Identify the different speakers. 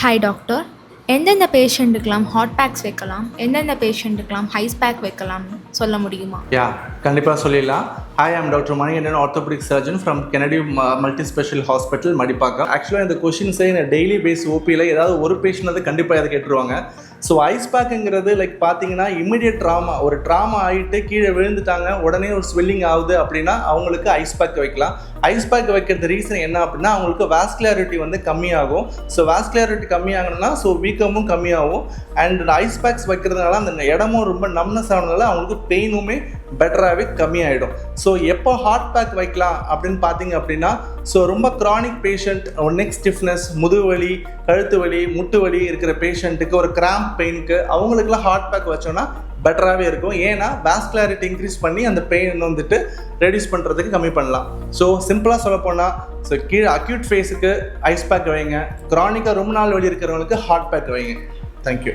Speaker 1: Hi doctor, எந்தெந்த பேஷண்ட்டுக்கெலாம் hot packs வைக்கலாம், எந்தெந்த பேஷண்ட்டுக்கெலாம் ஐஸ் பேக் வைக்கலாம்னு சொல்ல முடியுமா?
Speaker 2: கண்டிப்பாக சொல்லிடலாம். Hi, I'm doctor Manikandan, orthopaedic surgeon from Kennedy multi special hospital, Madipakkam. ஆக்சுவலாக இந்த கொஷின்ஸே இந்த டெய்லி பேஸ் ஓபியில் ஏதாவது ஒரு பேஷண்ட் வந்து கண்டிப்பாக அதை கேட்டுருவாங்க. ஸோ ஐஸ் பேக்குங்கிறது பார்த்தீங்கன்னா இம்மிடியட் ஒரு ட்ராமா ஆகிட்டு கீழே விழுந்துட்டாங்க, உடனே ஒரு ஸ்வெல்லிங் ஆகுது அப்படின்னா அவங்களுக்கு ஐஸ் பேக் வைக்கலாம். ஐஸ் பேக் வைக்கிறது ரீசன் என்ன அப்படின்னா அவங்களுக்கு வாஸ்குலாரிட்டி வந்து கம்மியாகும். ஸோ வாஸ்குலாரிட்டி கம்மியாகணும்னா வீக்கமும் கம்மியாகும். அண்ட் ஐஸ் பேக்ஸ் வைக்கிறதுனால அந்த இடமும் ரொம்ப நம்னஸ் ஆனதுனால அவங்களுக்கு பெயினுமே பெட்டராகவே கம்மியாயிடும். ஸோ எப்போ ஹாட் பேக் வைக்கலாம் அப்படின்னு பார்த்தீங்க அப்படின்னா, ஸோ ரொம்ப க்ரானிக் பேஷண்ட், நெக் ஸ்டிஃப்னஸ், முதுகு வலி, கழுத்து வலி, முட்டு வலி இருக்கிற பேஷண்ட்டுக்கு, ஒரு கிராம்ப் பெயினுக்கு, அவங்களுக்குலாம் ஹாட் பேக் வச்சோன்னா பெட்டராகவே இருக்கும். ஏன்னா வாஸ்குலாரிட்டி இன்க்ரீஸ் பண்ணி அந்த பெயின் வந்துட்டு ரெடியூஸ் பண்ணுறதுக்கு கம்மி பண்ணலாம். ஸோ சிம்பிளாக சொல்ல போனால், கீழே அக்யூட் ஃபேஸுக்கு ஐஸ் பேக் வைங்க, க்ரானிக்காக ரொம்ப நாள் வலி இருக்கிறவங்களுக்கு ஹாட் பேக் வைங்க. தேங்க்யூ.